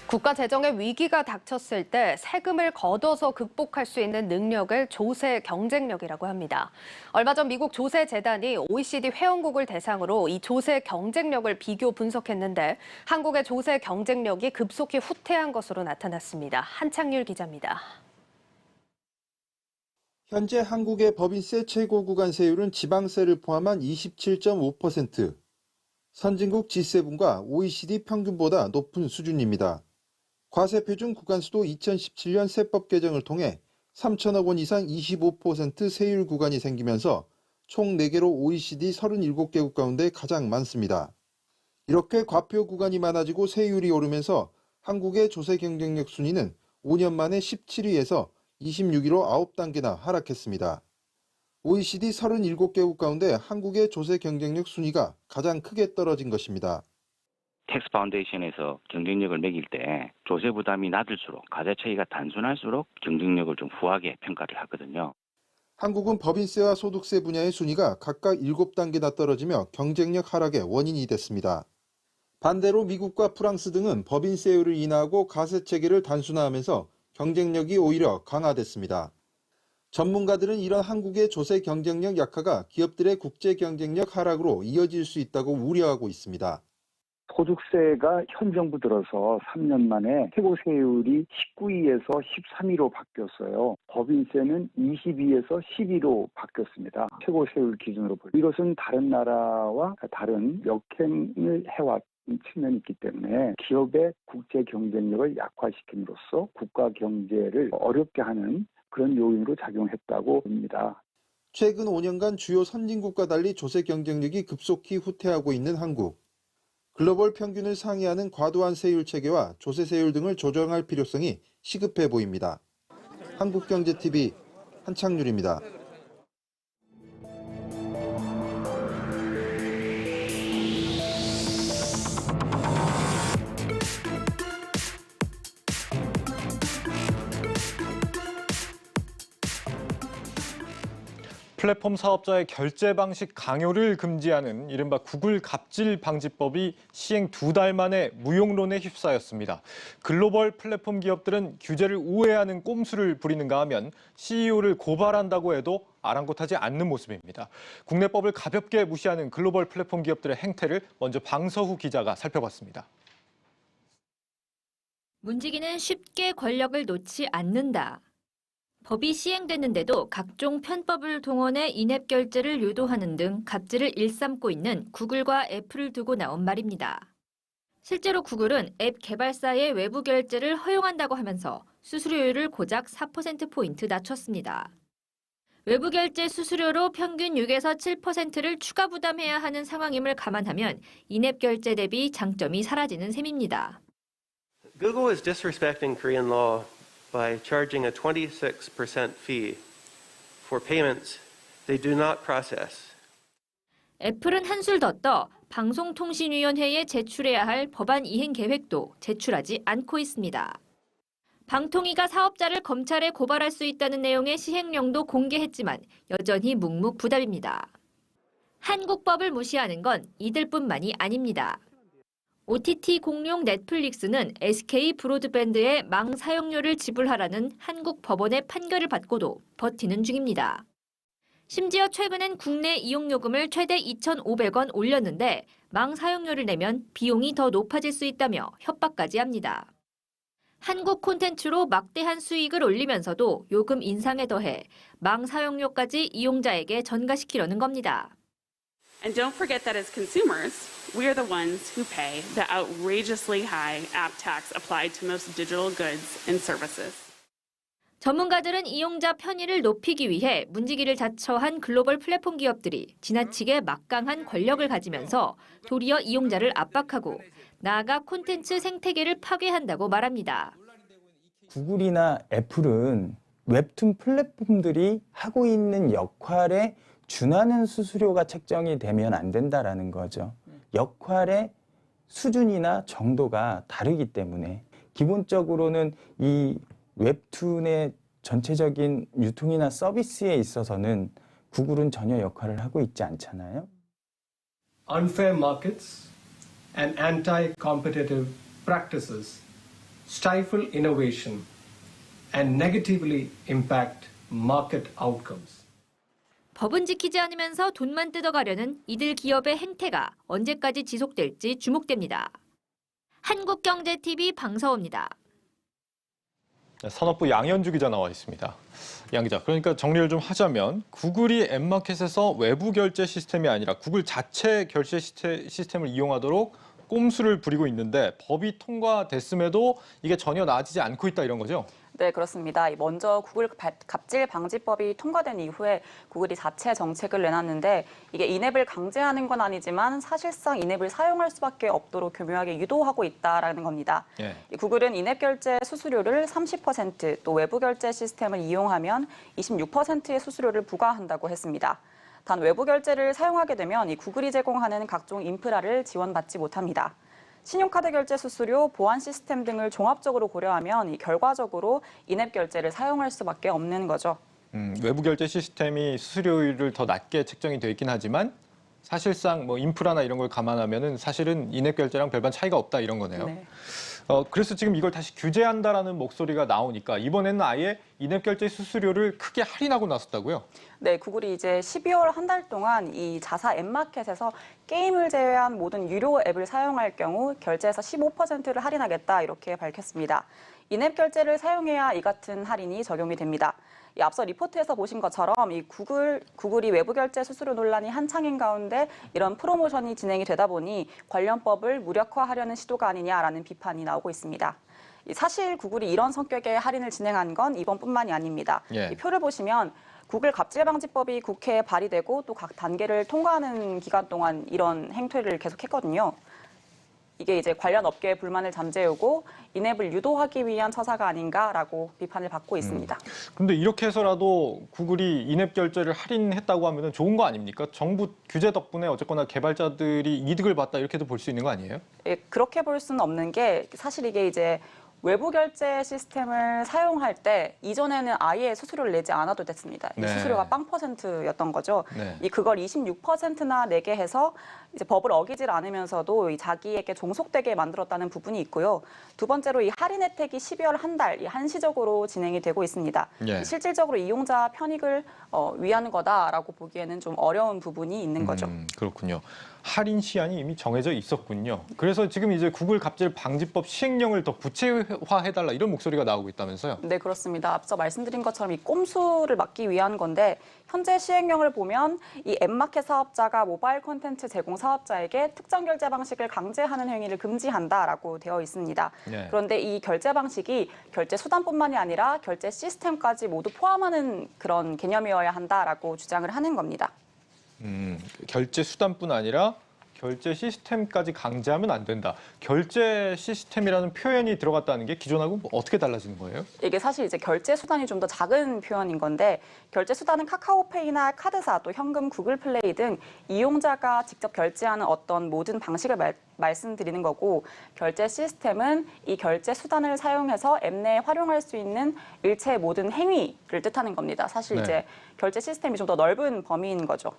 국가 재정에 위기가 닥쳤을 때 세금을 걷어서 극복할 수 있는 능력을 조세 경쟁력이라고 합니다. 얼마 전 미국 조세재단이 OECD 회원국을 대상으로 이 조세 경쟁력을 비교 분석했는데 한국의 조세 경쟁력이 급속히 후퇴한 것으로 나타났습니다. 한창률 기자입니다.
현재 한국의 법인세 최고 구간세율은 지방세를 포함한 27.5%, 선진국 G7과 OECD 평균보다 높은 수준입니다. 과세표준 구간수도 2017년 세법 개정을 통해 3천억 원 이상 25% 세율 구간이 생기면서 총 4개로 OECD 37개국 가운데 가장 많습니다. 이렇게 과표 구간이 많아지고 세율이 오르면서 한국의 조세 경쟁력 순위는 5년 만에 17위에서 26위로 9단계나 하락했습니다. OECD 37개국 가운데 한국의 조세 경쟁력 순위가 가장 크게 떨어진 것입니다.
텍스 파운데이션에서 경쟁력을 매길 때 조세 부담이 낮을수록 과세 차이가 단순할수록 경쟁력을 좀 후하게 평가를 하거든요.
한국은 법인세와 소득세 분야의 순위가 각각 7단계나 떨어지며 경쟁력 하락의 원인이 됐습니다. 반대로 미국과 프랑스 등은 법인세율을 인하하고 과세 체계를 단순화하면서 경쟁력이 오히려 강화됐습니다. 전문가들은 이런 한국의 조세 경쟁력 약화가 기업들의 국제 경쟁력 하락으로 이어질 수 있다고 우려하고 있습니다.
소득세가 현 정부 들어서 3년 만에 최고 세율이 19위에서 13위로 바뀌었어요. 법인세는 22에서 12로 바뀌었습니다. 최고 세율 기준으로 볼 때. 이것은 다른 나라와 다른 역행을 해왔 측면이 있기 때문에 기업의 국제 경쟁력을 약화시킴으로써 국가 경제를 어렵게 하는 그런 요인으로 작용했다고 봅니다.
최근 5년간 주요 선진국과 달리 조세 경쟁력이 급속히 후퇴하고 있는 한국. 글로벌 평균을 상회하는 과도한 세율 체계와 조세 세율 등을 조정할 필요성이 시급해 보입니다. 한국경제TV 한창률입니다.
플랫폼 사업자의 결제 방식 강요를 금지하는 이른바 구글 갑질 방지법이 시행 2달 만에 무용론에 휩싸였습니다. 글로벌 플랫폼 기업들은 규제를 우회하는 꼼수를 부리는가 하면 CEO를 고발한다고 해도 아랑곳하지 않는 모습입니다. 국내 법을 가볍게 무시하는 글로벌 플랫폼 기업들의 행태를 먼저 방서후 기자가 살펴봤습니다.
문지기는 쉽게 권력을 놓지 않는다. 법이 시행됐는데도 각종 편법을 동원해 인앱 결제를 유도하는 등 갑질을 일삼고 있는 구글과 애플을 두고 나온 말입니다. 실제로 구글은 앱 개발사의 외부 결제를 허용한다고 하면서 수수료율을 고작 4%포인트 낮췄습니다. 외부 결제 수수료로 평균 6에서 7%를 추가 부담해야 하는 상황임을 감안하면 인앱 결제 대비 장점이 사라지는 셈입니다.
Google is disrespecting Korean law by charging a 26% fee for payments they do not process.
애플은 한술 더 떠 방송통신위원회에 제출해야 할 법안 이행 계획도 제출하지 않고 있습니다. 방통위가 사업자를 검찰에 고발할 수 있다는 내용의 시행령도 공개했지만 여전히 묵묵부답입니다. 한국법을 무시하는 건 이들뿐만이 아닙니다. OTT 공룡 넷플릭스는 SK 브로드밴드의 망 사용료를 지불하라는 한국 법원의 판결을 받고도 버티는 중입니다. 심지어 최근엔 국내 이용요금을 최대 2,500원 올렸는데 망 사용료를 내면 비용이 더 높아질 수 있다며 협박까지 합니다. 한국 콘텐츠로 막대한 수익을 올리면서도 요금 인상에 더해 망 사용료까지 이용자에게 전가시키려는 겁니다.
And don't forget that as consumers, we are the ones who pay the outrageously high app tax applied to most digital goods and services.
전문가들은 이용자 편의를 높이기 위해 문지기를 자처한 글로벌 플랫폼 기업들이 지나치게 막강한 권력을 가지면서 도리어 이용자를 압박하고 나아가 콘텐츠 생태계를 파괴한다고 말합니다.
구글이나 애플은 웹툰 플랫폼들이 하고 있는 역할에 준하는 수수료가 책정이 되면 안 된다라는 거죠. 역할의 수준이나 정도가 다르기 때문에 기본적으로는 이 웹툰의 전체적인 유통이나 서비스에 있어서는 구글은 전혀 역할을 하고 있지 않잖아요.
Unfair markets and anti-competitive practices stifle innovation and negatively impact market outcomes.
법은 지키지 않으면서 돈만 뜯어가려는 이들 기업의 행태가 언제까지 지속될지 주목됩니다. 한국경제TV 방서호입니다.
산업부 양현주 기자 나와 있습니다. 양 기자, 그러니까 정리를 좀 하자면 구글이 앱마켓에서 외부 결제 시스템이 아니라 구글 자체 결제 시스템을 이용하도록 꼼수를 부리고 있는데 법이 통과됐음에도 이게 전혀 나아지지 않고 있다 이런 거죠?
네, 그렇습니다. 먼저 구글 갑질 방지법이 통과된 이후에 구글이 자체 정책을 내놨는데 이게 인앱을 강제하는 건 아니지만 사실상 인앱을 사용할 수밖에 없도록 교묘하게 유도하고 있다라는 겁니다. 예. 구글은 인앱 결제 수수료를 30%, 또 외부 결제 시스템을 이용하면 26%의 수수료를 부과한다고 했습니다. 단 외부 결제를 사용하게 되면 이 구글이 제공하는 각종 인프라를 지원받지 못합니다. 신용카드 결제 수수료, 보안 시스템 등을 종합적으로 고려하면 결과적으로 인앱 결제를 사용할 수밖에 없는 거죠.
외부 결제 시스템이 수수료율을 더 낮게 책정이 돼 있긴 하지만 사실상 뭐 인프라나 이런 걸 감안하면은 사실은 인앱 결제랑 별반 차이가 없다 이런 거네요. 네. 그래서 지금 이걸 다시 규제한다라는 목소리가 나오니까 이번에는 아예 인앱 결제 수수료를 크게 할인하고 나섰다고요?
네, 구글이 이제 12월 한 달 동안 이 자사 앱마켓에서 게임을 제외한 모든 유료 앱을 사용할 경우 결제에서 15%를 할인하겠다 이렇게 밝혔습니다. 인앱 결제를 사용해야 이 같은 할인이 적용이 됩니다. 이 앞서 리포트에서 보신 것처럼 이 구글이 외부 결제 수수료 논란이 한창인 가운데 이런 프로모션이 진행이 되다 보니 관련법을 무력화하려는 시도가 아니냐라는 비판이 나오고 있습니다. 사실 구글이 이런 성격의 할인을 진행한 건 이번뿐만이 아닙니다.
예.
이 표를 보시면 구글 갑질방지법이 국회에 발의되고 또 각 단계를 통과하는 기간 동안 이런 행태를 계속했거든요. 이게 이제 관련 업계의 불만을 잠재우고 인앱을 유도하기 위한 처사가 아닌가라고 비판을 받고 있습니다.
근데 이렇게 해서라도 구글이 인앱 결제를 할인했다고 하면 좋은 거 아닙니까? 정부 규제 덕분에 어쨌거나 개발자들이 이득을 봤다 이렇게도 볼 수 있는 거 아니에요?
예, 그렇게 볼 수는 없는 게 사실 이게 이제 외부 결제 시스템을 사용할 때 이전에는 아예 수수료를 내지 않아도 됐습니다. 이
네.
수수료가 0%였던 거죠.
네.
그걸 26%나 내게 해서 이제 법을 어기질 않으면서도 이 자기에게 종속되게 만들었다는 부분이 있고요. 두 번째로 이 할인 혜택이 12월 한 달 한시적으로 진행이 되고 있습니다.
예.
실질적으로 이용자 편익을 위한 거다라고 보기에는 좀 어려운 부분이 있는 거죠.
그렇군요. 할인 시한이 이미 정해져 있었군요. 그래서 지금 이제 구글 갑질 방지법 시행령을 더 구체화해달라 이런 목소리가 나오고 있다면서요?
네, 그렇습니다. 앞서 말씀드린 것처럼 이 꼼수를 막기 위한 건데 현재 시행령을 보면 이 앱마켓 사업자가 모바일 콘텐츠 제공 사업자에게 특정 결제 방식을 강제하는 행위를 금지한다라고 되어 있습니다.
네.
그런데 이 결제 방식이 결제 수단뿐만이 아니라 결제 시스템까지 모두 포함하는 그런 개념이어야 한다라고 주장을 하는 겁니다.
결제 수단뿐 아니라 결제 시스템까지 강제하면 안 된다. 결제 시스템이라는 표현이 들어갔다는 게 기존하고 어떻게 달라지는 거예요?
이게 사실 이제 결제 수단이 좀 더 작은 표현인 건데 결제 수단은 카카오페이나 카드사 또 현금 구글플레이 등 이용자가 직접 결제하는 어떤 모든 방식을 말씀드리는 거고 결제 시스템은 이 결제 수단을 사용해서 앱 내에 활용할 수 있는 일체의 모든 행위를 뜻하는 겁니다. 사실
네.
이제 결제 시스템이 좀 더 넓은 범위인 거죠.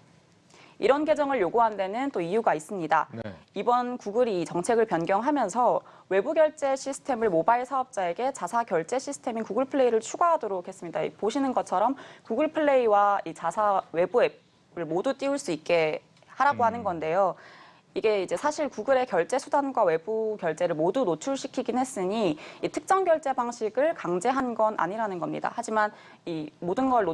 이런 개정을 요구한 데는 또 이유가 있습니다.
네.
이번 구글이 정책을 변경하면서 외부 결제 시스템을 모바일 사업자에게 자사 결제 시스템인 구글 플레이를 추가하도록 했습니다. 보시는 것처럼 구글 플레이와 이 자사 외부 앱을 모두 띄울 수 있게 하라고 하는 건데요. 이게 이제 사실 구글의 결제 수단과 외부 결제를 모두 노출시키긴 했으니 이 특정 결제 방식을 강제한 건 아니라는 겁니다. 하지만 이 모든 걸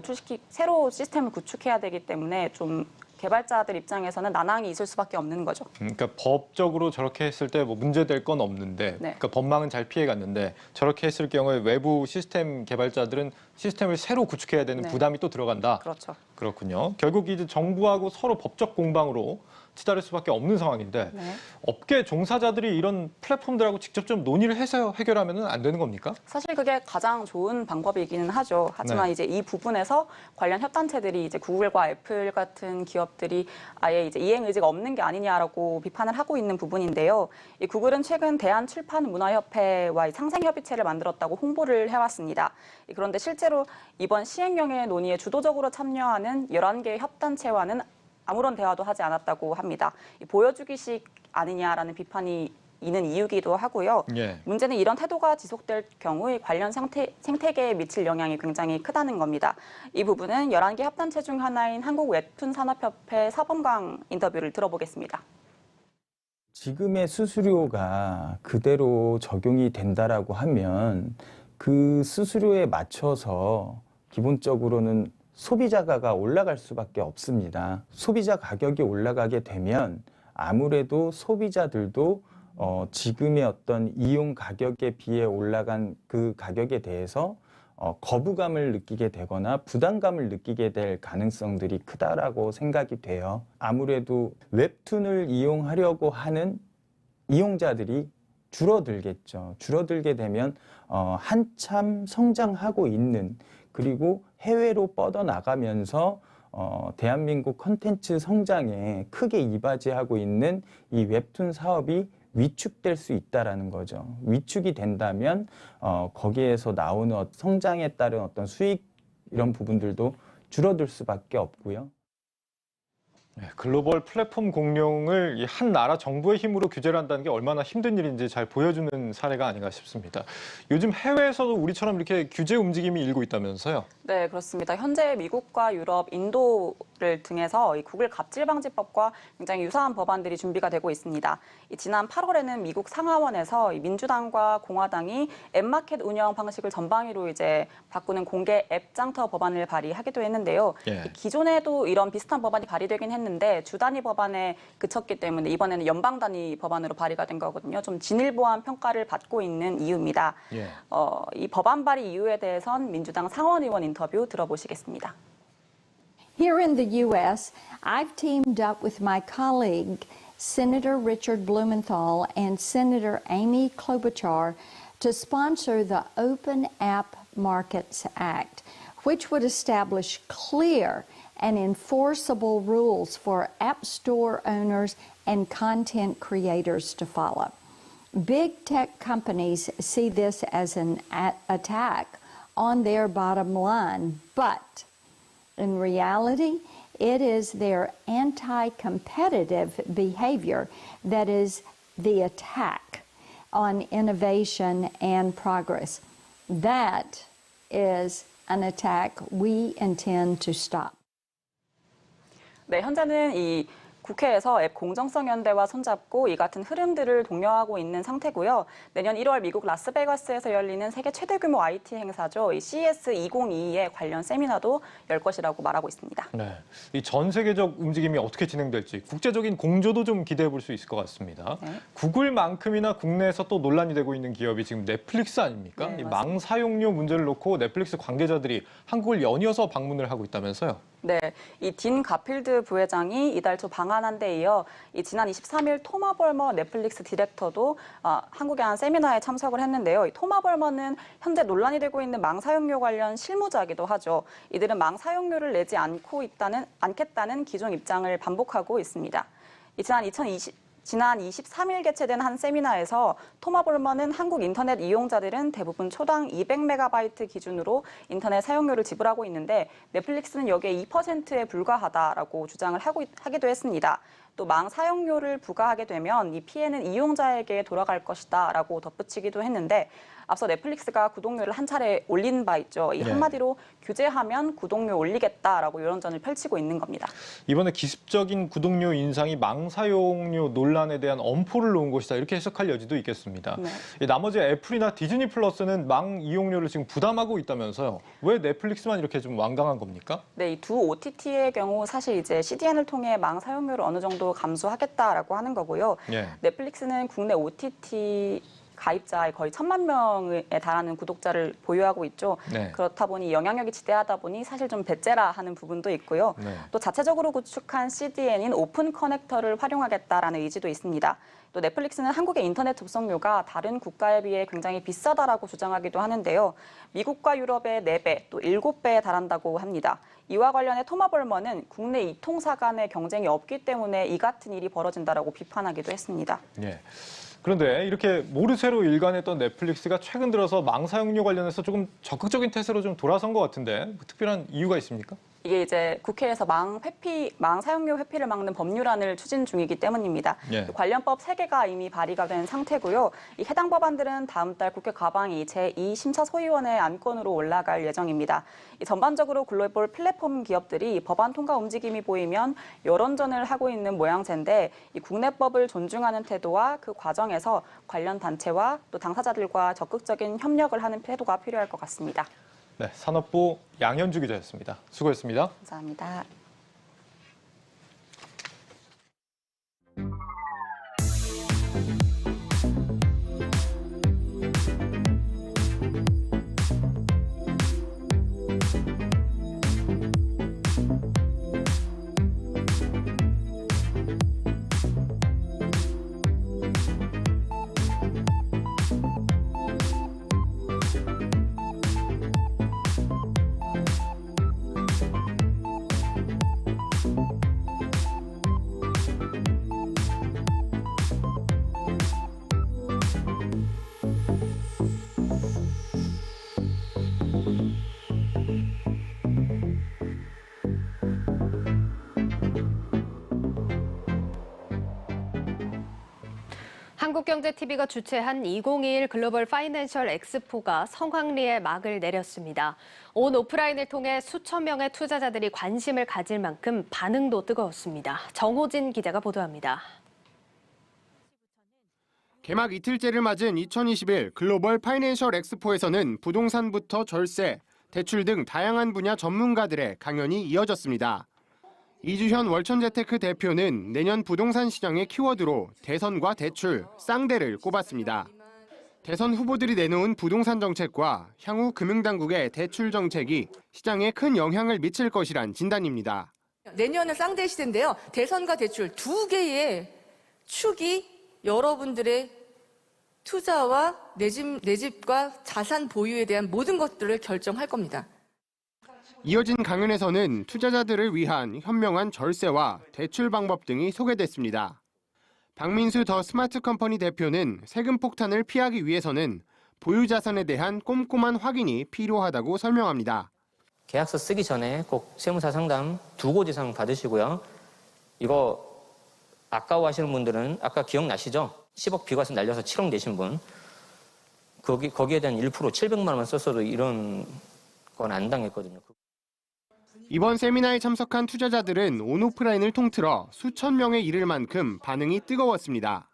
새로 시스템을 구축해야 되기 때문에 좀 개발자들 입장에서는 난항이 있을 수밖에 없는 거죠.
그러니까 법적으로 저렇게 했을 때 뭐 문제될 건 없는데,
네.
그러니까 법망은 잘 피해갔는데 저렇게 했을 경우에 외부 시스템 개발자들은 시스템을 새로 구축해야 되는
네.
부담이 또 들어간다.
그렇죠.
그렇군요. 결국 이제 정부하고 서로 법적 공방으로 치달을 수밖에 없는 상황인데
네.
업계 종사자들이 이런 플랫폼들하고 직접 좀 논의를 해서 해결하면 안 되는 겁니까?
사실 그게 가장 좋은 방법이기는 하죠. 하지만
네.
이제 이 부분에서 관련 협단체들이 이제 구글과 애플 같은 기업들이 아예 이제 이행 의지가 없는 게 아니냐라고 비판을 하고 있는 부분인데요. 이 구글은 최근 대한출판문화협회와 상생협의체를 만들었다고 홍보를 해왔습니다. 그런데 실제로 이번 시행령의 논의에 주도적으로 참여하는 11개의 협단체와는 아무런 대화도 하지 않았다고 합니다. 보여주기식 아니냐라는 비판이 있는 이유기도 하고요.
예.
문제는 이런 태도가 지속될 경우 관련 생태계에 미칠 영향이 굉장히 크다는 겁니다. 이 부분은 11개 협단체 중 하나인 한국웹툰산업협회 사범광 인터뷰를 들어보겠습니다.
지금의 수수료가 그대로 적용이 된다라고 하면 그 수수료에 맞춰서 기본적으로는 소비자가가 올라갈 수밖에 없습니다. 소비자 가격이 올라가게 되면 아무래도 소비자들도 지금의 어떤 이용 가격에 비해 올라간 그 가격에 대해서 거부감을 느끼게 되거나 부담감을 느끼게 될 가능성들이 크다라고 생각이 돼요. 아무래도 웹툰을 이용하려고 하는 이용자들이 줄어들겠죠. 줄어들게 되면 한참 성장하고 있는 그리고 해외로 뻗어나가면서 대한민국 콘텐츠 성장에 크게 이바지하고 있는 이 웹툰 사업이 위축될 수 있다라는 거죠. 위축이 된다면 거기에서 나오는 성장에 따른 어떤 수익 이런 부분들도 줄어들 수밖에 없고요.
글로벌 플랫폼 공룡을 이 한 나라 정부의 힘으로 규제를 한다는 게 얼마나 힘든 일인지 잘 보여주는 사례가 아닌가 싶습니다. 요즘 해외에서도 우리처럼 이렇게 규제 움직임이 일고 있다면서요?
네, 그렇습니다. 현재 미국과 유럽, 인도를 등에서 이 구글 갑질방지법과 굉장히 유사한 법안들이 준비가 되고 있습니다. 지난 8월에는 미국 상하원에서 민주당과 공화당이 앱마켓 운영 방식을 전방위로 이제 바꾸는 공개 앱 짱터 법안을 발의하기도 했는데요. 기존에도 이런 비슷한 법안이 발의되긴 했는데 주 단위 법안에 그쳤기 때문에 이번에는 연방 단위 법안으로 발의가 된 거거든요. 좀 진일보한 평가를 받고 있는 이유입니다. 이 법안 발의 이유에 대해선 민주당 상원 의원 인터뷰 들어보시겠습니다.
Here in the U.S., I've teamed up with my colleague, Senator Richard Blumenthal and Senator Amy Klobuchar to sponsor the Open App Markets Act, which would establish clear and enforceable rules for app store owners and content creators to follow. Big tech companies see this as an attack on their bottom line, but in reality, it is their anti-competitive behavior that is the attack on innovation and progress. That is an attack we intend to stop.
네, 현재는 이 국회에서 앱 공정성연대와 손잡고 이 같은 흐름들을 독려하고 있는 상태고요. 내년 1월 미국 라스베가스에서 열리는 세계 최대 규모 IT 행사죠. 이 CES 2022에 관련 세미나도 열 것이라고 말하고 있습니다.
네, 이 전 세계적 움직임이 어떻게 진행될지 국제적인 공조도 좀 기대해 볼 수 있을 것 같습니다. 구글만큼이나 국내에서 또 논란이 되고 있는 기업이 지금 넷플릭스 아닙니까? 이 망 사용료 문제를 놓고 넷플릭스 관계자들이 한국을 연이어서 방문을 하고 있다면서요?
네, 이 딘 가필드 부회장이 이달 초 방한한 데 이어 지난 23일 토마 벌머 넷플릭스 디렉터도 한국의 한 세미나에 참석을 했는데요. 이 토마 벌머는 현재 논란이 되고 있는 망 사용료 관련 실무자이기도 하죠. 이들은 망 사용료를 내지 않겠다는 기존 입장을 반복하고 있습니다. 지난 23일 개최된 한 세미나에서 토마 벌머는 한국 인터넷 이용자들은 대부분 초당 200MB 기준으로 인터넷 사용료를 지불하고 있는데 넷플릭스는 여기에 2%에 불과하다라고 주장을 하기도 했습니다. 또 망 사용료를 부과하게 되면 이 피해는 이용자에게 돌아갈 것이다라고 덧붙이기도 했는데 앞서 넷플릭스가 구독료를 한 차례 올린 바 있죠. 이 한마디로 규제하면 구독료 올리겠다라고 여론전을 펼치고 있는 겁니다.
이번에 기습적인 구독료 인상이 망 사용료 논란에 대한 엄포를 놓은 것이다. 이렇게 해석할 여지도 있겠습니다. 나머지 애플이나 디즈니 플러스는 망 이용료를 지금 부담하고 있다면서요. 왜 넷플릭스만 이렇게 좀 완강한 겁니까?
네, 이 두 OTT의 경우 사실 이제 CDN을 통해 망 사용료를 어느 정도 감수하겠다라고 하는 거고요. 넷플릭스는 국내 OTT 가입자의 거의 1,000만 명에 달하는 구독자를 보유하고 있죠. 그렇다 보니 영향력이 지대하다 보니 사실 좀 배째라 하는 부분도 있고요. 또 자체적으로 구축한 CDN인 오픈 커넥터를 활용하겠다라는 의지도 있습니다. 또 넷플릭스는 한국의 인터넷 접속료가 다른 국가에 비해 굉장히 비싸다라고 주장하기도 하는데요. 미국과 유럽의 4배, 또 7배에 달한다고 합니다. 이와 관련해 토마 벌머는 국내 이통사 간의 경쟁이 없기 때문에 이 같은 일이 벌어진다라고 비판하기도 했습니다.
그런데 이렇게 모르쇠로 일관했던 넷플릭스가 최근 들어서 망 사용료 관련해서 조금 적극적인 태세로 좀 돌아선 것 같은데 특별한 이유가 있습니까?
이게 이제 국회에서 망 사용료 회피를 막는 법률안을 추진 중이기 때문입니다. 관련법 3개가 이미 발의가 된 상태고요. 이 해당 법안들은 다음 달 국회 과방위 제2심사소위원회 안건으로 올라갈 예정입니다. 전반적으로 글로벌 플랫폼 기업들이 법안 통과 움직임이 보이면 여론전을 하고 있는 모양새인데 이 국내법을 존중하는 태도와 그 과정에서 관련 단체와 또 당사자들과 적극적인 협력을 하는 태도가 필요할 것 같습니다.
네, 산업부 양현주 기자였습니다. 수고했습니다.
감사합니다.
한국경제TV가 주최한 2021 글로벌 파이낸셜 엑스포가 성황리에 막을 내렸습니다. 온 오프라인을 통해 수천 명의 투자자들이 관심을 가질 만큼 반응도 뜨거웠습니다. 정호진 기자가 보도합니다.
개막 이틀째를 맞은 2021 글로벌 파이낸셜 엑스포에서는 부동산부터 절세, 대출 등 다양한 분야 전문가들의 강연이 이어졌습니다. 이주현 월천재테크 대표는 내년 부동산 시장의 키워드로 대선과 대출, 쌍대를 꼽았습니다. 대선 후보들이 내놓은 부동산 정책과 향후 금융당국의 대출 정책이 시장에 큰 영향을 미칠 것이란 진단입니다.
내년은 쌍대 시대인데요. 대선과 대출 두 개의 축이 여러분들의 투자와 내 집과 자산 보유에 대한 모든 것들을 결정할 겁니다.
이어진 강연에서는 투자자들을 위한 현명한 절세와 대출 방법 등이 소개됐습니다. 박민수 더 스마트 컴퍼니 대표는 세금 폭탄을 피하기 위해서는 보유 자산에 대한 꼼꼼한 확인이 필요하다고 설명합니다.
계약서 쓰기 전에 꼭 세무사 상담 2곳 이상 받으시고요. 이거 아까워하시는 분들은 아까 기억나시죠? 10억 비과세 날려서 7억 내신 분. 거기에 대한 1% 700만 원만 썼어도 이런 건 안 당했거든요.
이번 세미나에 참석한 투자자들은 온오프라인을 통틀어 수천 명에 이를 만큼 반응이 뜨거웠습니다.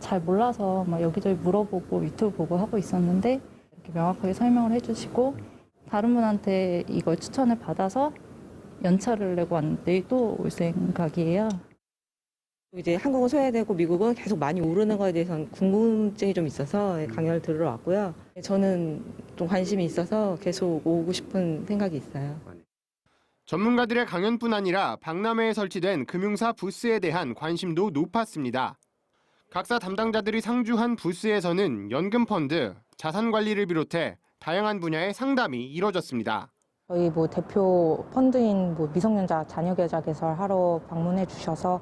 잘 몰라서 막 여기저기 물어보고 유튜브 보고 하고 있었는데 이렇게 명확하게 설명을 해주시고 다른 분한테 이걸 추천을 받아서 연차를 내고 왔는데 또 올 생각이에요.
이제 한국은 소외되고 미국은 계속 많이 오르는 거에 대해서는 궁금증이 좀 있어서 강연을 들으러 왔고요. 저는 좀 관심이 있어서 계속 오고 싶은 생각이 있어요.
전문가들의 강연뿐 아니라 박람회에 설치된 금융사 부스에 대한 관심도 높았습니다. 각사 담당자들이 상주한 부스에서는 연금 펀드, 자산 관리를 비롯해 다양한 분야의 상담이 이뤄졌습니다.
저희 대표 펀드인 미성년자 자녀 계좌 개설하러 방문해 주셔서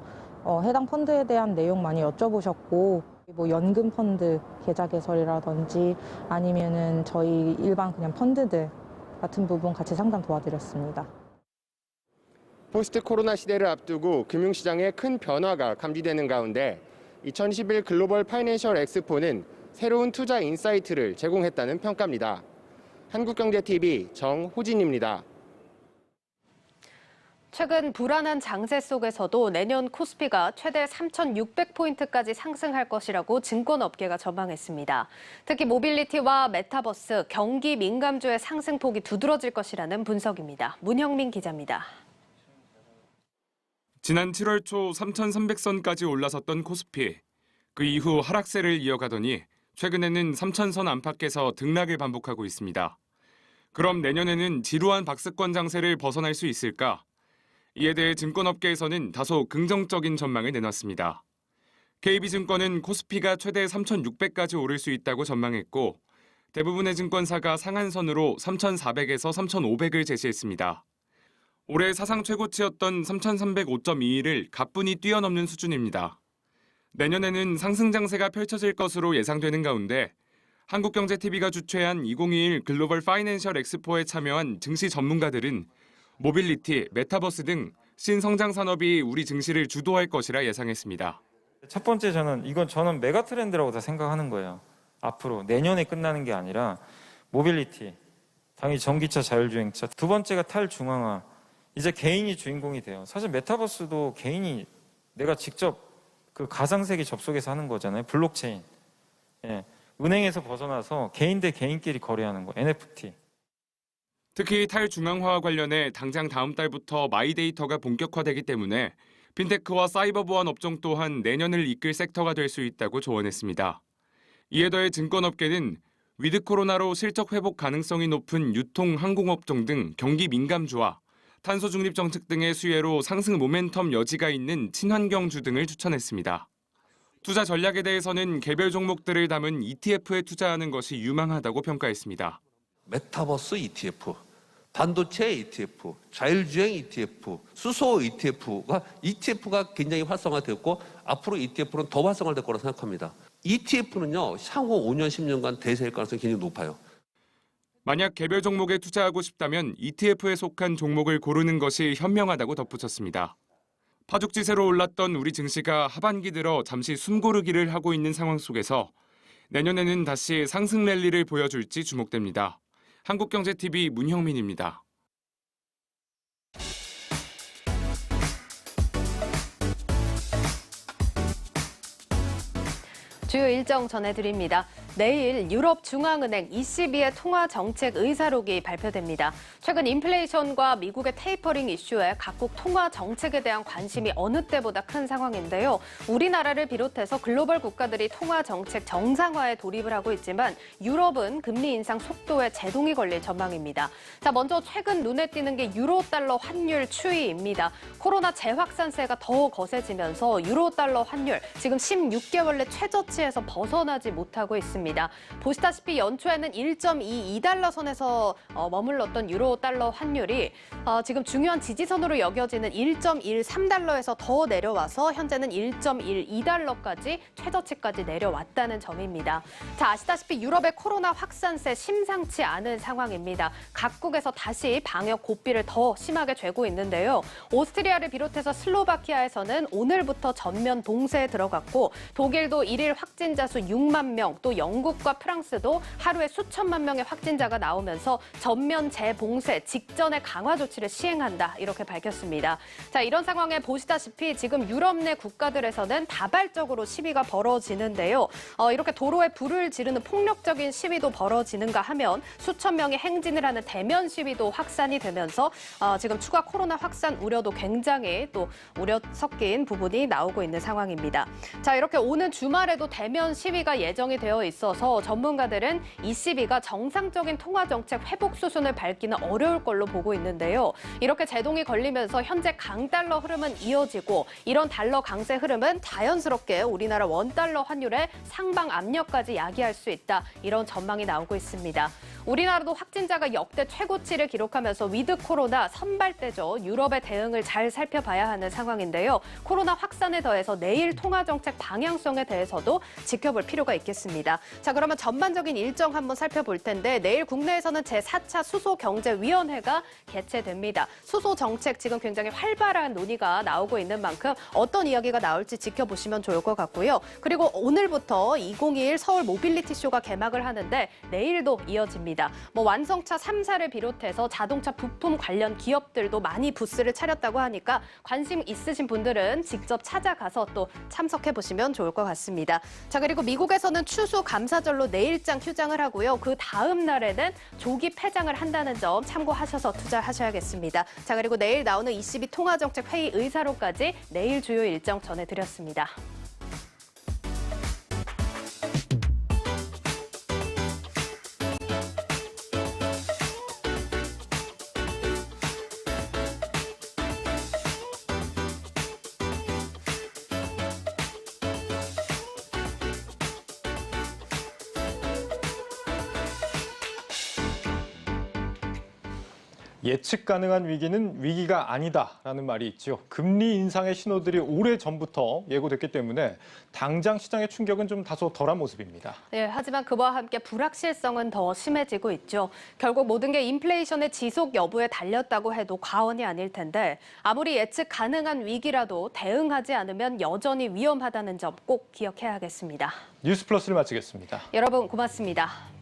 해당 펀드에 대한 내용 많이 여쭤보셨고 연금 펀드 계좌 개설이라든지 아니면은 저희 일반 그냥 펀드들 같은 부분 같이 상담 도와드렸습니다.
포스트 코로나 시대를 앞두고 금융시장에 큰 변화가 감지되는 가운데 2021 글로벌 파이낸셜 엑스포는 새로운 투자 인사이트를 제공했다는 평가입니다. 한국경제TV 정호진입니다.
최근 불안한 장세 속에서도 내년 코스피가 최대 3,600포인트까지 상승할 것이라고 증권업계가 전망했습니다. 특히 모빌리티와 메타버스, 경기 민감주의 상승폭이 두드러질 것이라는 분석입니다. 문형민 기자입니다.
지난 7월 초 3,300선까지 올라섰던 코스피. 그 이후 하락세를 이어가더니 최근에는 3,000선 안팎에서 등락을 반복하고 있습니다. 그럼 내년에는 지루한 박스권 장세를 벗어날 수 있을까? 이에 대해 증권업계에서는 다소 긍정적인 전망을 내놨습니다. KB증권은 코스피가 최대 3,600까지 오를 수 있다고 전망했고 대부분의 증권사가 상한선으로 3,400에서 3,500을 제시했습니다. 올해 사상 최고치였던 3,305.21을 가뿐히 뛰어넘는 수준입니다. 내년에는 상승 장세가 펼쳐질 것으로 예상되는 가운데 한국경제TV가 주최한 2021 글로벌 파이낸셜 엑스포에 참여한 증시 전문가들은 모빌리티, 메타버스 등 신성장 산업이 우리 증시를 주도할 것이라 예상했습니다.
첫 번째 저는 메가 트렌드라고 다 생각하는 거예요. 앞으로 내년에 끝나는 게 아니라 모빌리티, 당연히 전기차, 자율주행차. 두 번째가 탈중앙화. 이제 개인이 주인공이 돼요. 사실 메타버스도 개인이 내가 직접 그 가상세계 접속해서 하는 거잖아요. 블록체인. 예. 은행에서 벗어나서 개인 대 개인끼리 거래하는 거. NFT.
특히 탈중앙화와 관련해 당장 다음 달부터 마이데이터가 본격화되기 때문에 핀테크와 사이버 보안 업종 또한 내년을 이끌 섹터가 될 수 있다고 조언했습니다. 이에 더해 증권업계는 위드 코로나로 실적 회복 가능성이 높은 유통, 항공업종 등 경기 민감주와 탄소 중립 정책 등의 수혜로 상승 모멘텀 여지가 있는 친환경주 등을 추천했습니다. 투자 전략에 대해서는 개별 종목들을 담은 ETF에 투자하는 것이 유망하다고 평가했습니다.
메타버스 ETF, 반도체 ETF, 자율주행 ETF, 수소 ETF가 굉장히 활성화되었고 앞으로 ETF는 더 활성화될 거라고 생각합니다. ETF는요, 향후 5년, 10년간 대세일 가능성이 굉장히 높아요.
만약 개별 종목에 투자하고 싶다면 ETF에 속한 종목을 고르는 것이 현명하다고 덧붙였습니다. 파죽지세로 올랐던 우리 증시가 하반기 들어 잠시 숨고르기를 하고 있는 상황 속에서 내년에는 다시 상승 랠리를 보여줄지 주목됩니다. 한국경제TV 문형민입니다.
주요 일정 전해드립니다. 내일 유럽중앙은행 ECB의 통화정책 의사록이 발표됩니다. 최근 인플레이션과 미국의 테이퍼링 이슈에 각국 통화정책에 대한 관심이 어느 때보다 큰 상황인데요. 우리나라를 비롯해서 글로벌 국가들이 통화정책 정상화에 돌입을 하고 있지만 유럽은 금리 인상 속도에 제동이 걸릴 전망입니다. 자, 먼저 최근 눈에 띄는 게 유로달러 환율 추이입니다. 코로나 재확산세가 더 거세지면서 유로달러 환율 지금 16개월 내 최저치에서 벗어나지 못하고 있습니다. 보시다시피 연초에는 1.22달러 선에서 머물렀던 유로달러 환율이 지금 중요한 지지선으로 여겨지는 1.13달러에서 더 내려와서 현재는 1.12달러까지 최저치까지 내려왔다는 점입니다. 자, 아시다시피 유럽의 코로나 확산세 심상치 않은 상황입니다. 각국에서 다시 방역 고삐를 더 심하게 죄고 있는데요. 오스트리아를 비롯해서 슬로바키아에서는 오늘부터 전면 봉쇄에 들어갔고 독일도 1일 확진자 수 6만 명, 또 영국과 프랑스도 하루에 수천만 명의 확진자가 나오면서 전면 재봉쇄 직전에 강화 조치를 시행한다 이렇게 밝혔습니다. 자, 이런 상황에 보시다시피 지금 유럽 내 국가들에서는 다발적으로 시위가 벌어지는데요. 이렇게 도로에 불을 지르는 폭력적인 시위도 벌어지는가 하면 수천 명이 행진을 하는 대면 시위도 확산이 되면서 지금 추가 코로나 확산 우려도 굉장히 또 우려 섞인 부분이 나오고 있는 상황입니다. 자, 이렇게 오는 주말에도 대면 시위가 예정이 되어 있어서 전문가들은 ECB가 정상적인 통화정책 회복 수순을 밟기는 어려울 걸로 보고 있는데요. 이렇게 제동이 걸리면서 현재 강달러 흐름은 이어지고 이런 달러 강세 흐름은 자연스럽게 우리나라 원달러 환율의 상방 압력까지 야기할 수 있다. 이런 전망이 나오고 있습니다. 우리나라도 확진자가 역대 최고치를 기록하면서 위드 코로나 선발대죠. 유럽의 대응을 잘 살펴봐야 하는 상황인데요. 코로나 확산에 더해서 내일 통화정책 방향성에 대해서도 지켜볼 필요가 있겠습니다. 자, 그러면 전반적인 일정 한번 살펴볼 텐데 내일 국내에서는 제4차 수소경제위원회가 개최됩니다. 수소 정책 지금 굉장히 활발한 논의가 나오고 있는 만큼 어떤 이야기가 나올지 지켜보시면 좋을 것 같고요. 그리고 오늘부터 2021 서울 모빌리티 쇼가 개막을 하는데 내일도 이어집니다. 완성차 3사를 비롯해서 자동차 부품 관련 기업들도 많이 부스를 차렸다고 하니까 관심 있으신 분들은 직접 찾아가서 또 참석해 보시면 좋을 것 같습니다. 자, 그리고 미국에서는 추수 감사절로 내일장 휴장을 하고요. 그 다음 날에는 조기 폐장을 한다는 점 참고하셔서 투자하셔야겠습니다. 자, 그리고 내일 나오는 ECB 통화정책 회의 의사록까지 내일 주요 일정 전해드렸습니다.
예측 가능한 위기는 위기가 아니다라는 말이 있죠. 금리 인상의 신호들이 오래전부터 예고됐기 때문에 당장 시장의 충격은 좀 다소 덜한 모습입니다.
네, 하지만 그와 함께 불확실성은 더 심해지고 있죠. 결국 모든 게 인플레이션의 지속 여부에 달렸다고 해도 과언이 아닐 텐데 아무리 예측 가능한 위기라도 대응하지 않으면 여전히 위험하다는 점 꼭 기억해야겠습니다.
뉴스 플러스를 마치겠습니다.
여러분 고맙습니다.